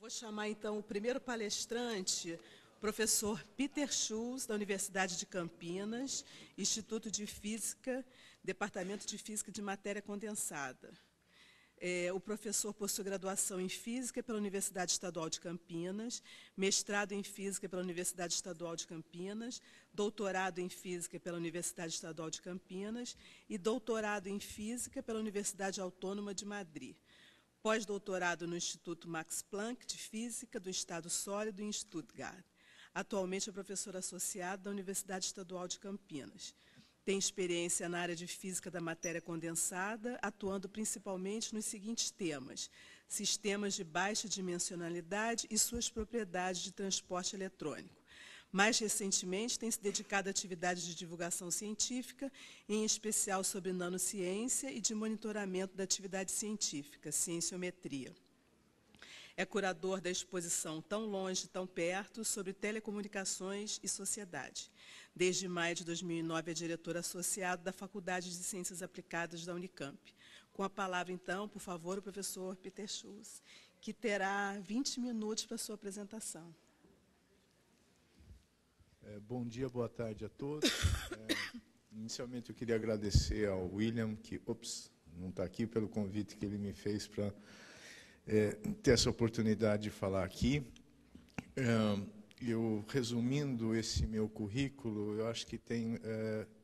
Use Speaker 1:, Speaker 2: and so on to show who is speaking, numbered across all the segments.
Speaker 1: Vou chamar, então, o primeiro palestrante, o professor Peter Schulz, da Universidade de Campinas, Instituto de Física, Departamento de Física de Matéria Condensada. O professor possui graduação em Física pela Universidade Estadual de Campinas, mestrado em Física pela Universidade Estadual de Campinas, doutorado em Física pela Universidade Estadual de Campinas e doutorado em Física pela Universidade Autônoma de Madrid. Pós-doutorado no Instituto Max Planck de Física do Estado Sólido em Stuttgart. Atualmente é professor associado da Universidade Estadual de Campinas. Tem experiência na área de Física da Matéria Condensada, atuando principalmente nos seguintes temas: sistemas de baixa dimensionalidade e suas propriedades de transporte eletrônico. Mais recentemente, tem se dedicado a atividades de divulgação científica, em especial sobre nanociência e de monitoramento da atividade científica, cienciometria. É curador da exposição Tão Longe, Tão Perto, sobre telecomunicações e sociedade. Desde maio de 2009, é diretor associado da Faculdade de Ciências Aplicadas da Unicamp. Com a palavra, então, por favor, o professor Peter Schulz, que terá 20 minutos para a sua apresentação.
Speaker 2: Bom dia, boa tarde a todos. Inicialmente, eu queria agradecer ao William, que não está aqui, pelo convite que ele me fez para ter essa oportunidade de falar aqui. Eu, resumindo esse meu currículo, eu acho que tem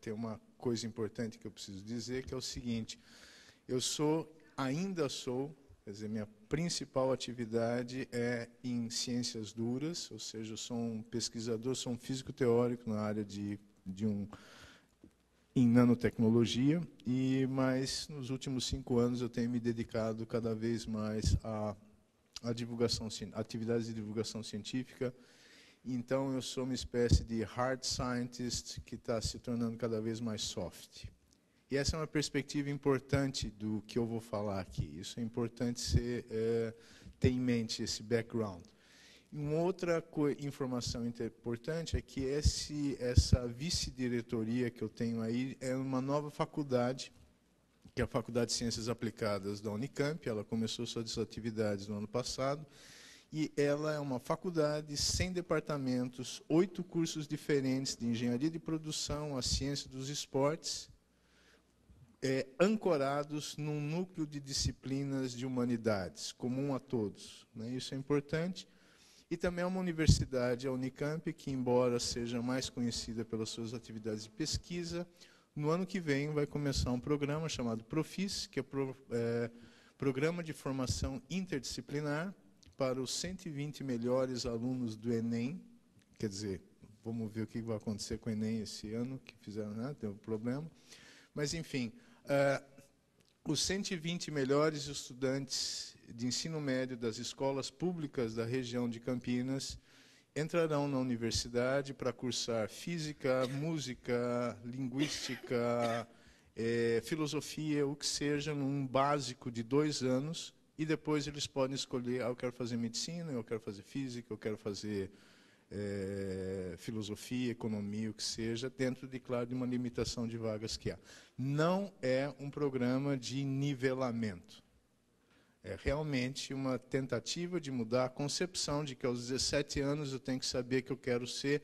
Speaker 2: uma coisa importante que eu preciso dizer, que é o seguinte: eu ainda sou, quer dizer, minha principal atividade é em ciências duras, ou seja, eu sou um pesquisador, sou um físico teórico na área em nanotecnologia, mas nos últimos 5 anos eu tenho me dedicado cada vez mais à atividades de divulgação científica. Então, eu sou uma espécie de hard scientist que está se tornando cada vez mais soft. E essa é uma perspectiva importante do que eu vou falar aqui. Isso é importante ter em mente, esse background. E uma outra informação importante é que essa vice-diretoria que eu tenho aí é uma nova faculdade, que é a Faculdade de Ciências Aplicadas da Unicamp. Ela começou suas atividades no ano passado, e ela é uma faculdade sem departamentos, 8 cursos diferentes de engenharia de produção, a ciência dos esportes, ancorados num núcleo de disciplinas de humanidades, comum a todos, né? Isso é importante. E também é uma universidade, a Unicamp, que, embora seja mais conhecida pelas suas atividades de pesquisa, no ano que vem vai começar um programa chamado Profis, que é Programa de Formação Interdisciplinar para os 120 melhores alunos do Enem. Quer dizer, vamos ver o que vai acontecer com o Enem esse ano, que fizeram, né? Tem um problema. Mas, enfim, os 120 melhores estudantes de ensino médio das escolas públicas da região de Campinas entrarão na universidade para cursar física, música, linguística, filosofia, o que seja, num básico de 2 anos, e depois eles podem escolher: eu quero fazer medicina, eu quero fazer física, eu quero fazer filosofia, economia, o que seja, dentro de, claro, de uma limitação de vagas que há. Não é um programa de nivelamento. É realmente uma tentativa de mudar a concepção de que aos 17 anos eu tenho que saber que eu quero ser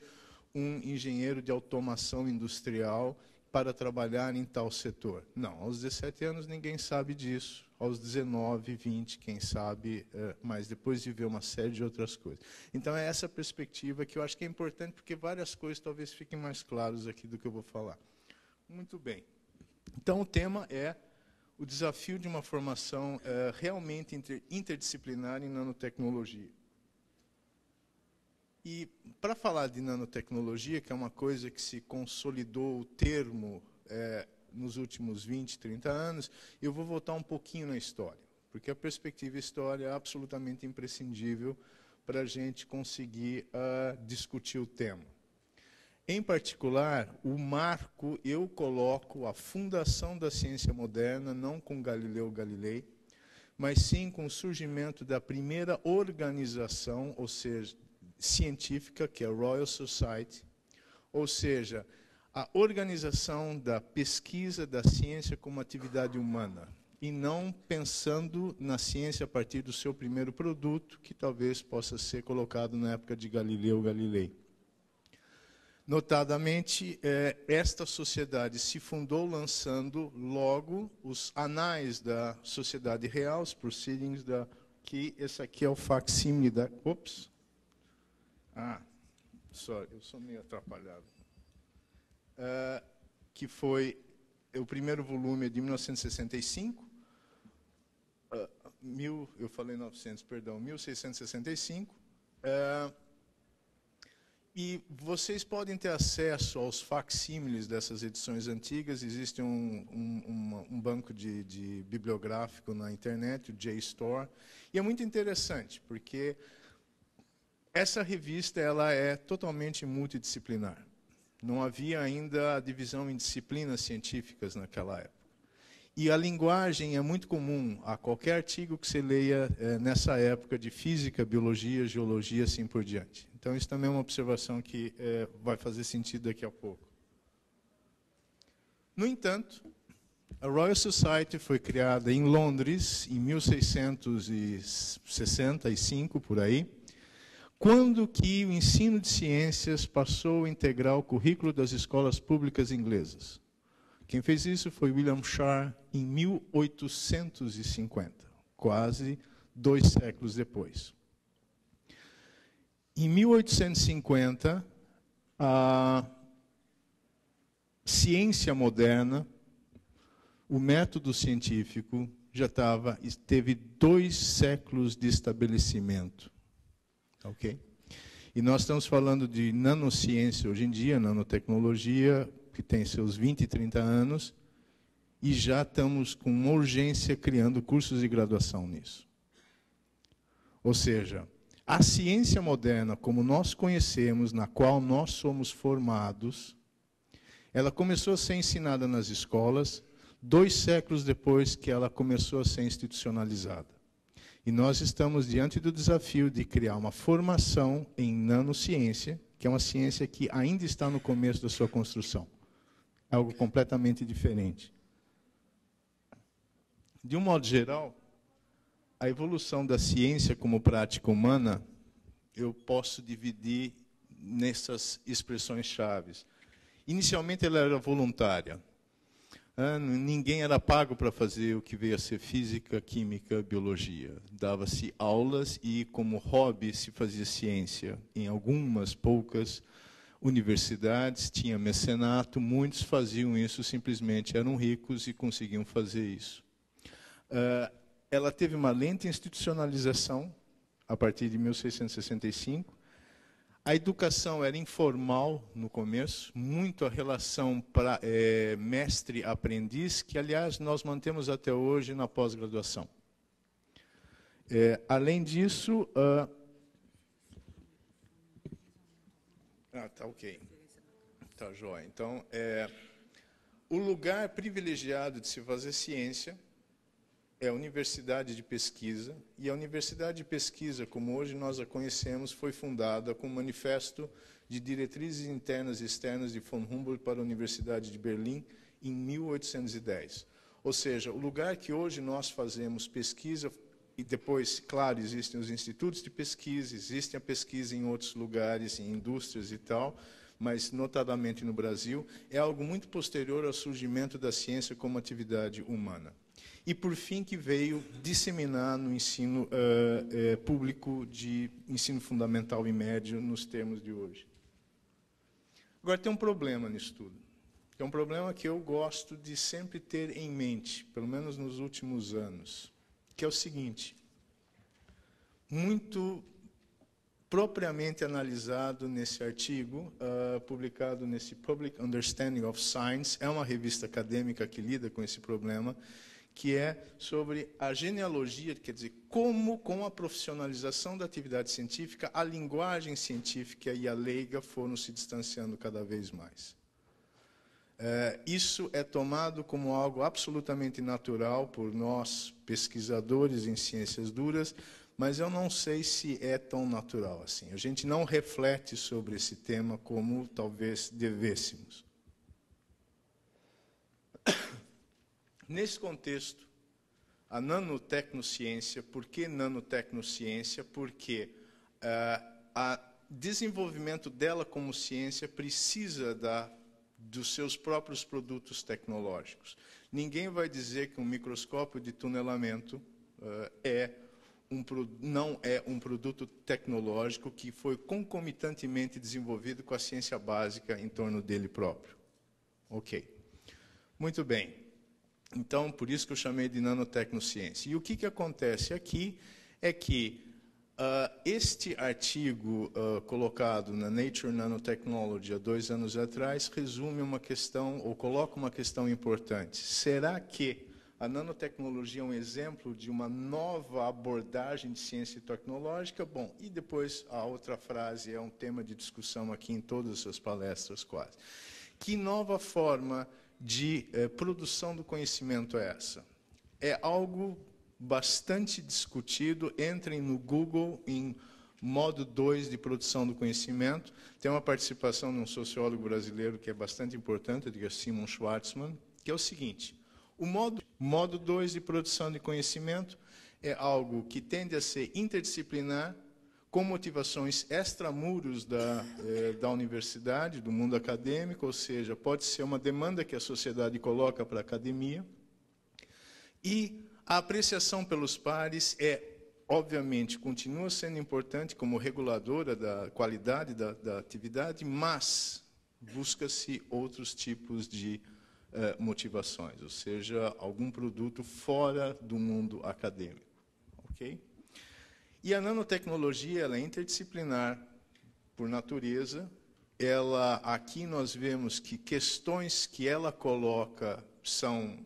Speaker 2: um engenheiro de automação industrial para trabalhar em tal setor. Não, aos 17 anos ninguém sabe disso. Aos 19, 20, quem sabe, mas depois de ver uma série de outras coisas. Então, é essa perspectiva que eu acho que é importante, porque várias coisas talvez fiquem mais claras aqui do que eu vou falar. Muito bem. Então, o tema é o desafio de uma formação realmente interdisciplinar em nanotecnologia. E, para falar de nanotecnologia, que é uma coisa que se consolidou o termo nos últimos 20, 30 anos, eu vou voltar um pouquinho na história, porque a perspectiva história é absolutamente imprescindível para a gente conseguir discutir o tema. Em particular, o marco, eu coloco a fundação da ciência moderna, não com Galileu Galilei, mas sim com o surgimento da primeira organização, ou seja, científica, que é a Royal Society, ou seja, a organização da pesquisa da ciência como atividade humana. e não pensando na ciência a partir do seu primeiro produto, que talvez possa ser colocado na época de Galileu Galilei. Notadamente, esta sociedade se fundou lançando logo os anais da Sociedade Real, os proceedings que esse aqui é o facsímile da... Ops! Sorry, eu sou meio atrapalhado. Que foi o primeiro volume de 1965, eu falei 900, perdão, 1665. E vocês podem ter acesso aos facsímiles dessas edições antigas. Existe um banco de bibliográfico na internet, o JSTOR, e é muito interessante, porque essa revista ela é totalmente multidisciplinar. Não havia ainda a divisão em disciplinas científicas naquela época. E a linguagem é muito comum a qualquer artigo que você leia nessa época de física, biologia, geologia, assim por diante. Então, isso também é uma observação que vai fazer sentido daqui a pouco. No entanto, a Royal Society foi criada em Londres em 1665, por aí, quando que o ensino de ciências passou a integrar o currículo das escolas públicas inglesas. Quem fez isso foi William Sharp em 1850, quase 2 séculos depois. Em 1850, a ciência moderna, o método científico, já teve 2 séculos de estabelecimento. Ok? E nós estamos falando de nanociência hoje em dia, nanotecnologia, que tem seus 20 e 30 anos, e já estamos com uma urgência criando cursos de graduação nisso. Ou seja, a ciência moderna, como nós conhecemos, na qual nós somos formados, ela começou a ser ensinada nas escolas 2 séculos depois que ela começou a ser institucionalizada. E nós estamos diante do desafio de criar uma formação em nanociência, que é uma ciência que ainda está no começo da sua construção. Algo completamente diferente. De um modo geral, a evolução da ciência como prática humana, eu posso dividir nessas expressões chaves. Inicialmente ela era voluntária. Ninguém era pago para fazer o que veio a ser física, química, biologia. Dava-se aulas e, como hobby, se fazia ciência. Em algumas poucas universidades, tinha mecenato, muitos faziam isso, simplesmente eram ricos e conseguiam fazer isso. Ela teve uma lenta institucionalização, a partir de 1665. A educação era informal no começo, muito a relação mestre-aprendiz, que, aliás, nós mantemos até hoje na pós-graduação. Além disso... tá ok. Tá jóia. Então, o lugar privilegiado de se fazer ciência é a universidade de pesquisa, e a universidade de pesquisa, como hoje nós a conhecemos, foi fundada com o Manifesto de Diretrizes Internas e Externas de von Humboldt para a Universidade de Berlim, em 1810. Ou seja, o lugar que hoje nós fazemos pesquisa, e depois, claro, existem os institutos de pesquisa, existe a pesquisa em outros lugares, em indústrias e tal, mas, notadamente no Brasil, é algo muito posterior ao surgimento da ciência como atividade humana. E, por fim, que veio disseminar no ensino público de ensino fundamental e médio, nos termos de hoje. Agora, tem um problema nisso tudo. É um problema que eu gosto de sempre ter em mente, pelo menos nos últimos anos, que é o seguinte: muito propriamente analisado nesse artigo, publicado nesse Public Understanding of Science, é uma revista acadêmica que lida com esse problema, que é sobre a genealogia, quer dizer, como, com a profissionalização da atividade científica, a linguagem científica e a leiga foram se distanciando cada vez mais. Isso é tomado como algo absolutamente natural por nós, pesquisadores em ciências duras, mas eu não sei se é tão natural assim. A gente não reflete sobre esse tema como talvez devêssemos. Nesse contexto, A nanotecnociência, por que nanotecnociência? Porque o desenvolvimento dela como ciência precisa dos seus próprios produtos tecnológicos. Ninguém vai dizer que um microscópio de tunelamento não é um produto tecnológico que foi concomitantemente desenvolvido com a ciência básica em torno dele próprio. Ok. Muito bem. Então, por isso que eu chamei de nanotecnociência. E o que acontece aqui é que este artigo colocado na Nature Nanotechnology há 2 anos atrás resume uma questão, ou coloca uma questão importante. Será que a nanotecnologia é um exemplo de uma nova abordagem de ciência tecnológica? Bom, e depois a outra frase é um tema de discussão aqui em todas as suas palestras quase. Que nova forma de produção do conhecimento é essa? É algo bastante discutido. Entrem no Google em modo 2 de produção do conhecimento. Tem uma participação de um sociólogo brasileiro que é bastante importante, que é Simon Schwarzman, que é o seguinte: o modo 2 de produção de conhecimento é algo que tende a ser interdisciplinar, com motivações extramuros da universidade, do mundo acadêmico, ou seja, pode ser uma demanda que a sociedade coloca para a academia. E a apreciação pelos pares obviamente, continua sendo importante como reguladora da qualidade da atividade, mas busca-se outros tipos de motivações, ou seja, algum produto fora do mundo acadêmico. Ok? E a nanotecnologia ela é interdisciplinar por natureza. Aqui nós vemos que questões que ela coloca são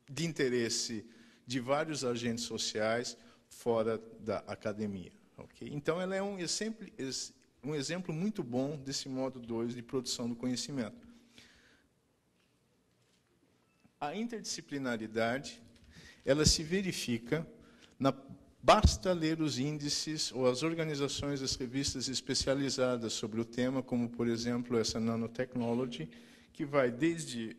Speaker 2: de interesse de vários agentes sociais fora da academia. Okay? Então, ela é um exemplo muito bom desse modo 2 de produção do conhecimento. A interdisciplinaridade, ela se verifica basta ler os índices ou as organizações das revistas especializadas sobre o tema, como, por exemplo, essa Nanotechnology, que vai desde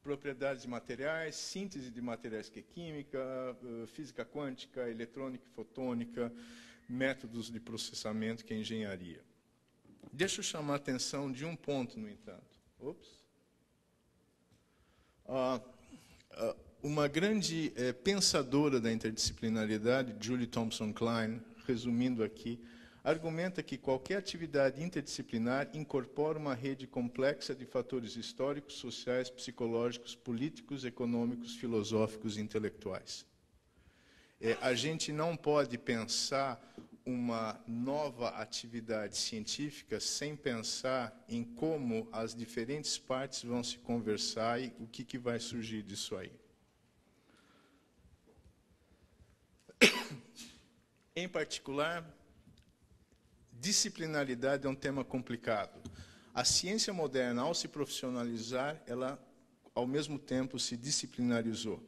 Speaker 2: propriedades de materiais, síntese de materiais que é química, física quântica, eletrônica e fotônica, métodos de processamento que é engenharia. Deixa eu chamar a atenção de um ponto, no entanto. Uma grande pensadora da interdisciplinaridade, Julie Thompson Klein, resumindo aqui, argumenta que qualquer atividade interdisciplinar incorpora uma rede complexa de fatores históricos, sociais, psicológicos, políticos, econômicos, filosóficos e intelectuais. A gente não pode pensar uma nova atividade científica sem pensar em como as diferentes partes vão se conversar e o que vai surgir disso aí. Em particular, disciplinaridade é um tema complicado. A ciência moderna, ao se profissionalizar, ela, ao mesmo tempo, se disciplinarizou.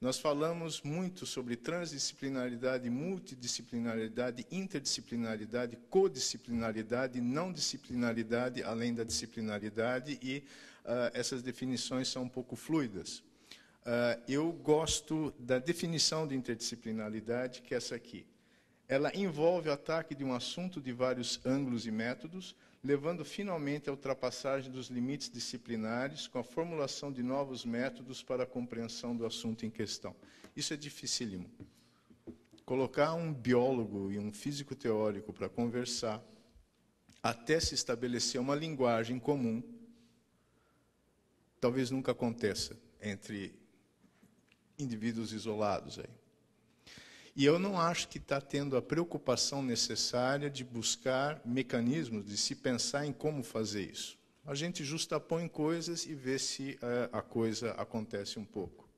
Speaker 2: Nós falamos muito sobre transdisciplinaridade, multidisciplinaridade, interdisciplinaridade, codisciplinaridade, não disciplinaridade, além da disciplinaridade, e essas definições são um pouco fluidas. Eu gosto da definição de interdisciplinaridade, que é essa aqui. Ela envolve o ataque de um assunto de vários ângulos e métodos, levando finalmente à ultrapassagem dos limites disciplinares, com a formulação de novos métodos para a compreensão do assunto em questão. Isso é dificílimo. Colocar um biólogo e um físico teórico para conversar, até se estabelecer uma linguagem comum, talvez nunca aconteça entre indivíduos isolados aí. E eu não acho que está tendo a preocupação necessária de buscar mecanismos, de se pensar em como fazer isso. A gente justapõe coisas e vê se a coisa acontece um pouco.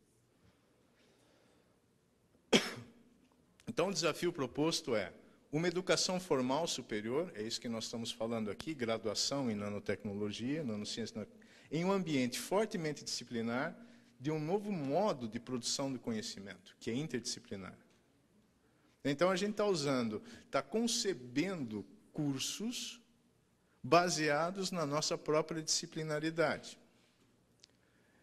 Speaker 2: Então, o desafio proposto é uma educação formal superior, é isso que nós estamos falando aqui, graduação em nanotecnologia, nanociência, em um ambiente fortemente disciplinar, de um novo modo de produção do conhecimento, que é interdisciplinar. Então, a gente está concebendo cursos baseados na nossa própria disciplinaridade.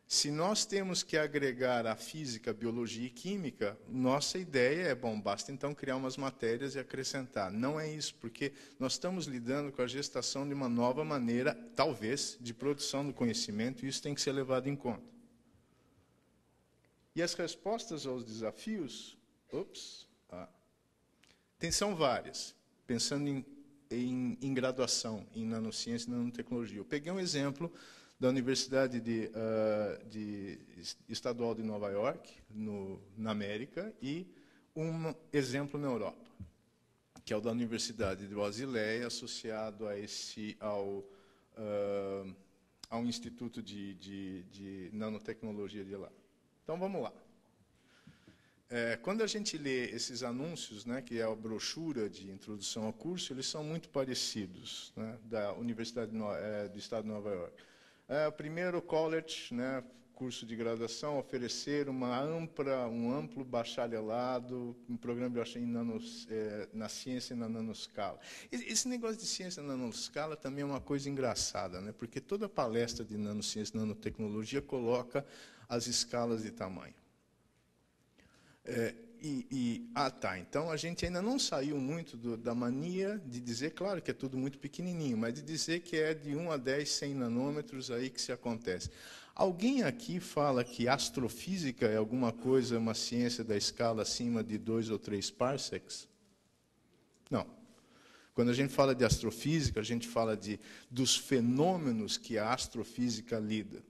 Speaker 2: Se nós temos que agregar a física, a biologia e química, nossa ideia é, bom, basta então criar umas matérias e acrescentar. Não é isso, porque nós estamos lidando com a gestação de uma nova maneira, talvez, de produção do conhecimento, e isso tem que ser levado em conta. E as respostas aos desafios, são várias, pensando em graduação, em nanociência e nanotecnologia. Eu peguei um exemplo da Universidade Estadual de Nova York, na América, e um exemplo na Europa, que é o da Universidade de Basileia, associado ao Instituto de Nanotecnologia de lá. Então, vamos lá. Quando a gente lê esses anúncios, né, que é a brochura de introdução ao curso, eles são muito parecidos, né, da Universidade do Estado de Nova York. O primeiro college, né, curso de graduação, oferecer um amplo bacharelado, um programa na ciência e na nanoscala. Esse negócio de ciência na nanoscala também é uma coisa engraçada, né, porque toda palestra de nanociência e nanotecnologia coloca as escalas de tamanho. Então a gente ainda não saiu muito da mania de dizer, claro que é tudo muito pequenininho, mas de dizer que é de 1 a 10, 100 nanômetros aí que se acontece. Alguém aqui fala que astrofísica é alguma coisa, uma ciência da escala acima de 2 ou 3 parsecs? Não. Quando a gente fala de astrofísica, a gente fala dos fenômenos que a astrofísica lida,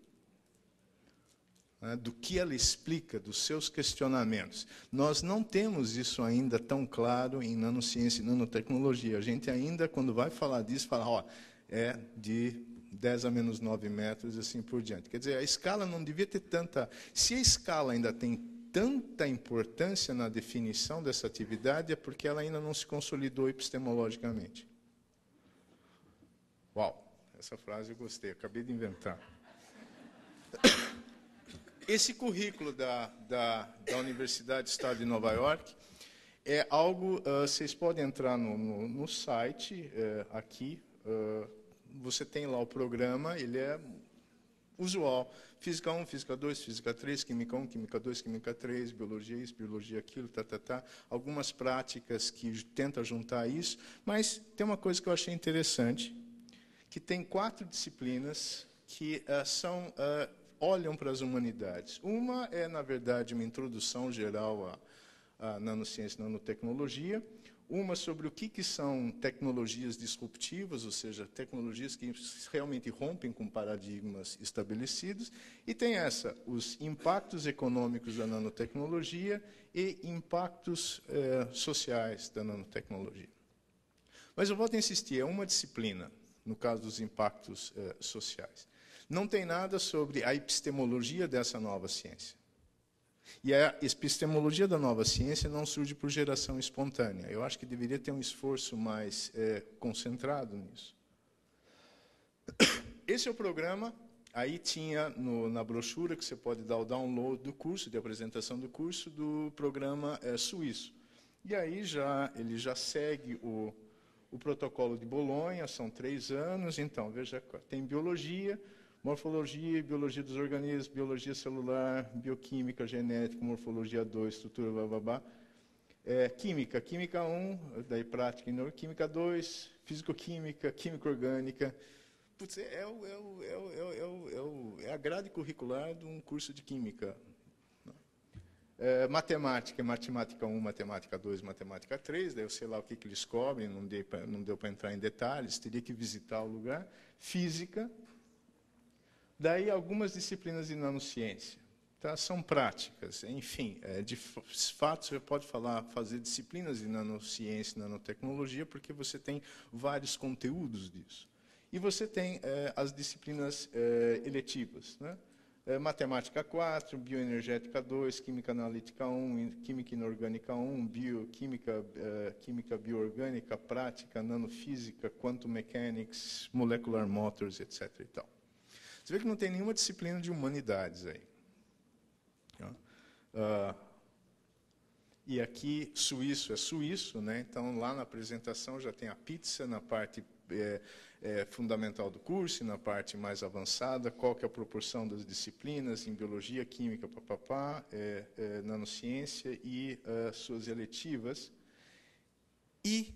Speaker 2: do que ela explica, dos seus questionamentos. Nós não temos isso ainda tão claro em nanociência e nanotecnologia. A gente ainda, quando vai falar disso, fala, é de 10 a menos 9 metros e assim por diante. Quer dizer, a escala não devia ter tanta... Se a escala ainda tem tanta importância na definição dessa atividade, é porque ela ainda não se consolidou epistemologicamente. Uau, essa frase eu gostei, acabei de inventar. Esse currículo da Universidade do Estado de Nova York é algo, vocês podem entrar no site, aqui, você tem lá o programa, ele é usual, Física 1, Física 2, Física 3, Química 1, Química 2, Química 3, Biologia isso, Biologia aquilo, algumas práticas que tentam juntar isso, mas tem uma coisa que eu achei interessante, que tem 4 disciplinas que olham para as humanidades. Uma é, na verdade, uma introdução geral à nanociência e nanotecnologia, uma sobre o que são tecnologias disruptivas, ou seja, tecnologias que realmente rompem com paradigmas estabelecidos, e tem os impactos econômicos da nanotecnologia e impactos sociais da nanotecnologia. Mas eu volto a insistir, é uma disciplina, no caso dos impactos sociais. Não tem nada sobre a epistemologia dessa nova ciência. E a epistemologia da nova ciência não surge por geração espontânea. Eu acho que deveria ter um esforço mais concentrado nisso. Esse é o programa. Aí tinha na brochura, que você pode dar o download do curso, de apresentação do curso, do programa suíço. E aí ele já segue o protocolo de Bolonha, são 3 anos. Então, veja, tem biologia, morfologia, biologia dos organismos, biologia celular, bioquímica, genética, morfologia 2, estrutura, blá. Química 1, daí prática, química 2, físico-química, química orgânica. Putz, é a grade curricular de um curso de química. Matemática, matemática 1, matemática 2, matemática 3, daí eu sei lá o que eles cobrem, não deu para entrar em detalhes, teria que visitar o lugar. Física. Daí, algumas disciplinas de nanociência. Tá? São práticas, enfim, de fato, você pode fazer disciplinas de nanociência e nanotecnologia, porque você tem vários conteúdos disso. E você tem as disciplinas eletivas, né? Matemática 4, Bioenergética 2, Química Analítica 1, Química Inorgânica 1, Química Bioorgânica, Prática, Nanofísica, Quantum Mechanics, Molecular Motors, etc. E tal. Você vê que não tem nenhuma disciplina de humanidades aí. E aqui, suíço é suíço, né? Então, lá na apresentação já tem a pizza na parte fundamental do curso e na parte mais avançada, qual que é a proporção das disciplinas em biologia, química, nanociência e suas eletivas. E,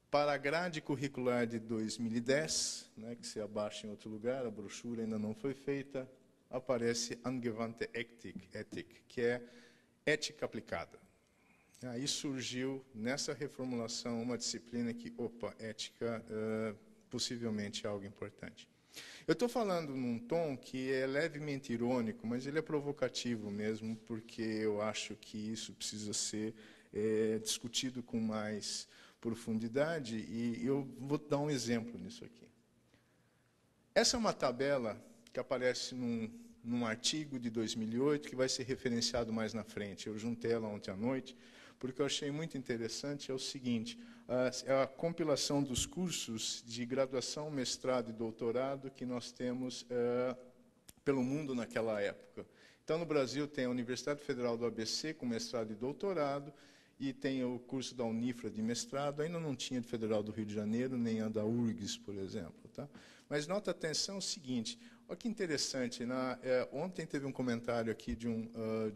Speaker 2: para a grade curricular de 2010, né, que se abaixa em outro lugar, a brochura ainda não foi feita, aparece Angewandte Ethik, que é ética aplicada. Aí surgiu, nessa reformulação, uma disciplina que, ética, possivelmente é algo importante. Eu estou falando num tom que é levemente irônico, mas ele é provocativo mesmo, porque eu acho que isso precisa ser discutido com mais profundidade, e eu vou dar um exemplo nisso aqui. Essa é uma tabela que aparece num artigo de 2008, que vai ser referenciado mais na frente. Eu juntei ela ontem à noite, porque eu achei muito interessante, é o seguinte, é a compilação dos cursos de graduação, mestrado e doutorado que nós temos pelo mundo naquela época. Então, no Brasil, tem a Universidade Federal do ABC, com mestrado e doutorado, e tem o curso da Unifra de mestrado, ainda não tinha de Federal do Rio de Janeiro, nem a da URGS, por exemplo. Tá? Mas nota atenção o seguinte, olha que interessante, ontem teve um comentário aqui de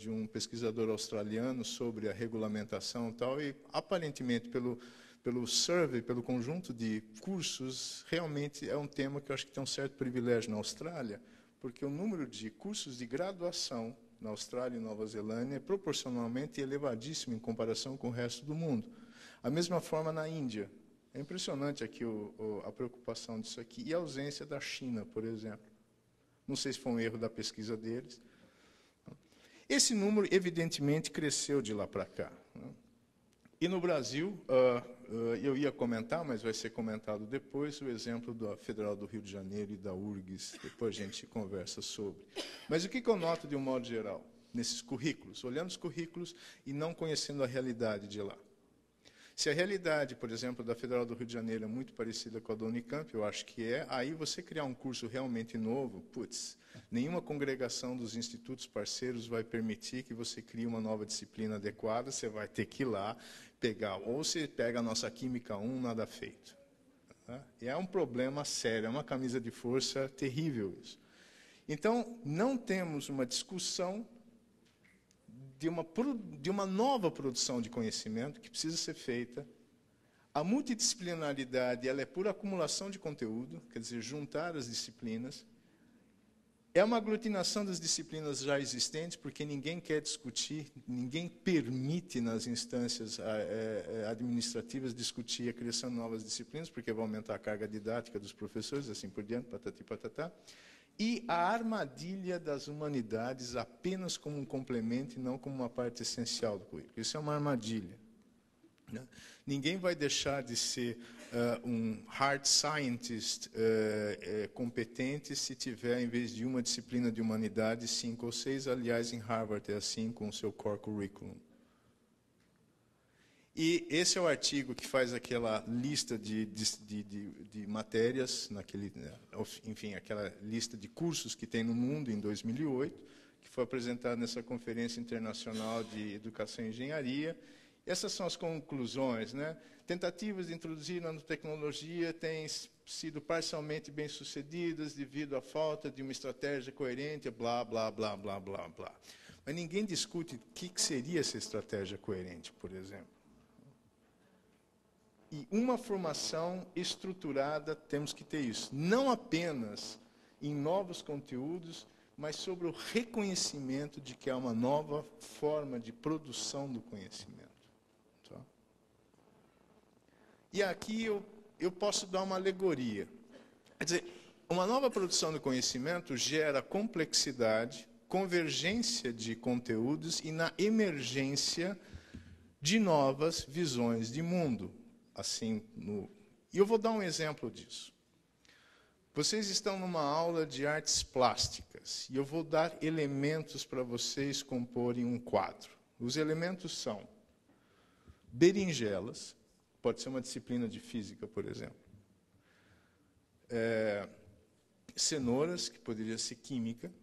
Speaker 2: um pesquisador australiano sobre a regulamentação e tal, e aparentemente pelo survey, pelo conjunto de cursos, realmente é um tema que eu acho que tem um certo privilégio na Austrália, porque o número de cursos de graduação na Austrália e Nova Zelândia é proporcionalmente elevadíssimo em comparação com o resto do mundo. A mesma forma na Índia. É impressionante aqui a preocupação disso aqui. E a ausência da China, por exemplo. Não sei se foi um erro da pesquisa deles. Esse número, evidentemente, cresceu de lá para cá. E no Brasil, eu ia comentar, mas vai ser comentado depois, o exemplo da Federal do Rio de Janeiro e da URGS, depois a gente conversa sobre. Mas o que eu noto de um modo geral, nesses currículos? Olhando os currículos e não conhecendo a realidade de lá. Se a realidade, por exemplo, da Federal do Rio de Janeiro é muito parecida com a da Unicamp, eu acho que é, aí você criar um curso realmente novo, nenhuma congregação dos institutos parceiros vai permitir que você crie uma nova disciplina adequada, você vai ter que ir lá pegar, ou você pega a nossa Química 1, nada feito. Tá? E é um problema sério, é uma camisa de força terrível isso. Então, não temos uma discussão de uma nova produção de conhecimento que precisa ser feita. A multidisciplinaridade ela é por acumulação de conteúdo, quer dizer, juntar as disciplinas. É uma aglutinação das disciplinas já existentes, porque ninguém quer discutir, ninguém permite nas instâncias administrativas discutir a criação de novas disciplinas, porque vai aumentar a carga didática dos professores, assim por diante, patati patatá. E a armadilha das humanidades apenas como um complemento e não como uma parte essencial do currículo. Isso é uma armadilha. Né? Ninguém vai deixar de ser um hard scientist competente se tiver, em vez de uma disciplina de humanidades, 5 ou 6. Aliás, em Harvard é assim com o seu core curriculum. E esse é o artigo que faz aquela lista de matérias, enfim, aquela lista de cursos que tem no mundo em 2008, que foi apresentada nessa Conferência Internacional de Educação e Engenharia. Essas são as conclusões. Né? Tentativas de introduzir nanotecnologia têm sido parcialmente bem-sucedidas devido à falta de uma estratégia coerente, blá, blá, blá, blá, blá, blá. Mas ninguém discute o que seria essa estratégia coerente, por exemplo. E uma formação estruturada, temos que ter isso. Não apenas em novos conteúdos, mas sobre o reconhecimento de que há uma nova forma de produção do conhecimento. Tá? E aqui eu posso dar uma alegoria. Quer dizer, uma nova produção do conhecimento gera complexidade, convergência de conteúdos e na emergência de novas visões de mundo. E eu vou dar um exemplo disso. Vocês estão numa aula de artes plásticas, e eu vou dar elementos para vocês comporem um quadro. Os elementos são berinjelas, pode ser uma disciplina de física, por exemplo. Cenouras, que poderia ser química.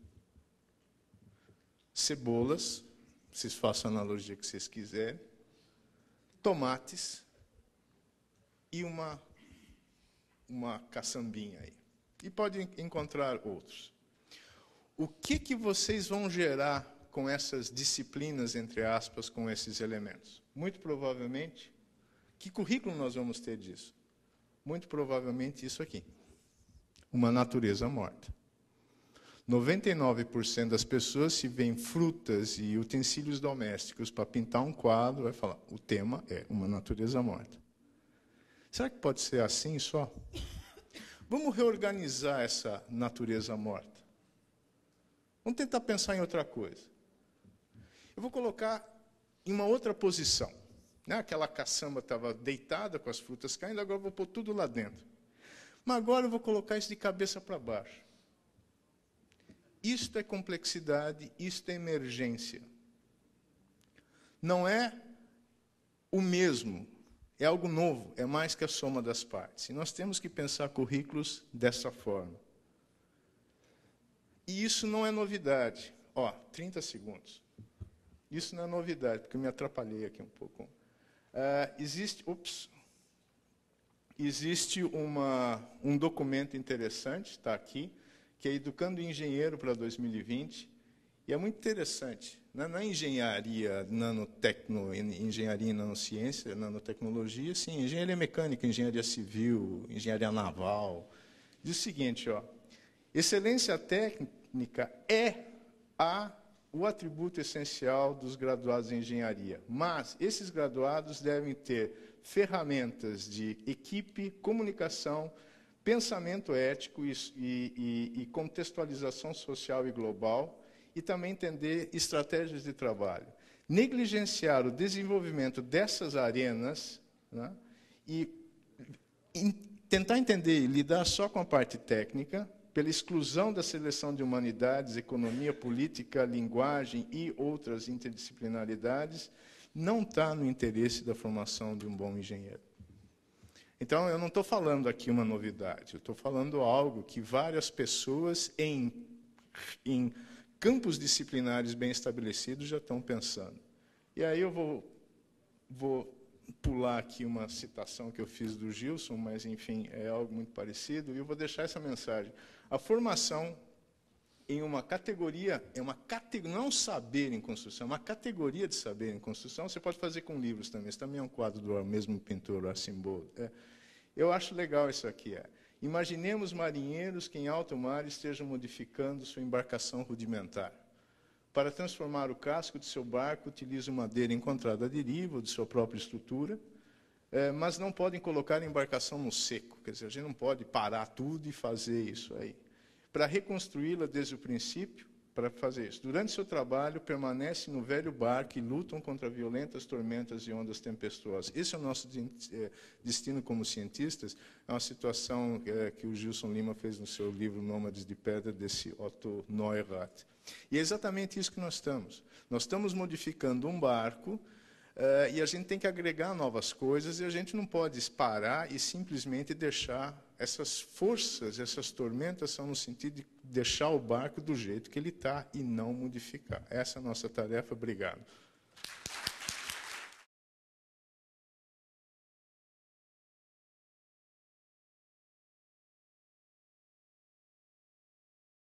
Speaker 2: Cebolas, vocês façam a analogia que vocês quiserem. Tomates. E uma uma caçambinha aí. E pode encontrar outros. O que vocês vão gerar com essas disciplinas, entre aspas, com esses elementos? Muito provavelmente, que currículo nós vamos ter disso? Muito provavelmente isso aqui. Uma natureza morta. 99% das pessoas, se veem frutas e utensílios domésticos para pintar um quadro, vai falar, o tema é uma natureza morta. Será que pode ser assim só? Vamos reorganizar essa natureza morta. Vamos tentar pensar em outra coisa. Eu vou colocar em uma outra posição. Né? Aquela caçamba estava deitada com as frutas caindo, agora eu vou pôr tudo lá dentro. Mas agora eu vou colocar isso de cabeça para baixo. Isto é complexidade, isto é emergência. Não é o mesmo, é algo novo, é mais que a soma das partes. E nós temos que pensar currículos dessa forma. E isso não é novidade. 30 segundos. Isso não é novidade, porque eu me atrapalhei aqui um pouco. Existe um documento interessante, está aqui, que é Educando Engenheiro para 2020, e é muito interessante. Não é engenharia engenharia em nanociência, nanotecnologia, sim, engenharia mecânica, engenharia civil, engenharia naval. Diz o seguinte, excelência técnica é o atributo essencial dos graduados em engenharia, mas esses graduados devem ter ferramentas de equipe, comunicação, pensamento ético e contextualização social e global, e também entender estratégias de trabalho. Negligenciar o desenvolvimento dessas arenas, né, e tentar entender e lidar só com a parte técnica, pela exclusão da seleção de humanidades, economia, política, linguagem e outras interdisciplinaridades, não está no interesse da formação de um bom engenheiro. Então, eu não estou falando aqui uma novidade, eu estou falando algo que várias pessoas em campos disciplinares bem estabelecidos já estão pensando. E aí eu vou pular aqui uma citação que eu fiz do Gilson, mas, enfim, é algo muito parecido, e eu vou deixar essa mensagem. A formação em uma categoria, não saber em construção, é uma categoria de saber em construção, você pode fazer com livros também, esse também é um quadro do mesmo pintor, Arcimbaud. Eu acho legal isso aqui. Imaginemos marinheiros que em alto mar estejam modificando sua embarcação rudimentar. Para transformar o casco de seu barco, utilizam madeira encontrada à deriva, ou de sua própria estrutura, mas não podem colocar a embarcação no seco. Quer dizer, a gente não pode parar tudo e fazer isso aí. Para reconstruí-la desde o princípio, para fazer isso. Durante seu trabalho, permanecem no velho barco e lutam contra violentas tormentas e ondas tempestuosas. Esse é o nosso destino como cientistas. É uma situação que o Gilson Lima fez no seu livro Nômades de Pedra, desse Otto Neurath. E é exatamente isso que nós estamos. Nós estamos modificando um barco e a gente tem que agregar novas coisas e a gente não pode parar e simplesmente deixar essas forças, essas tormentas são no sentido de deixar o barco do jeito que ele está e não modificar. Essa é a nossa tarefa. Obrigado.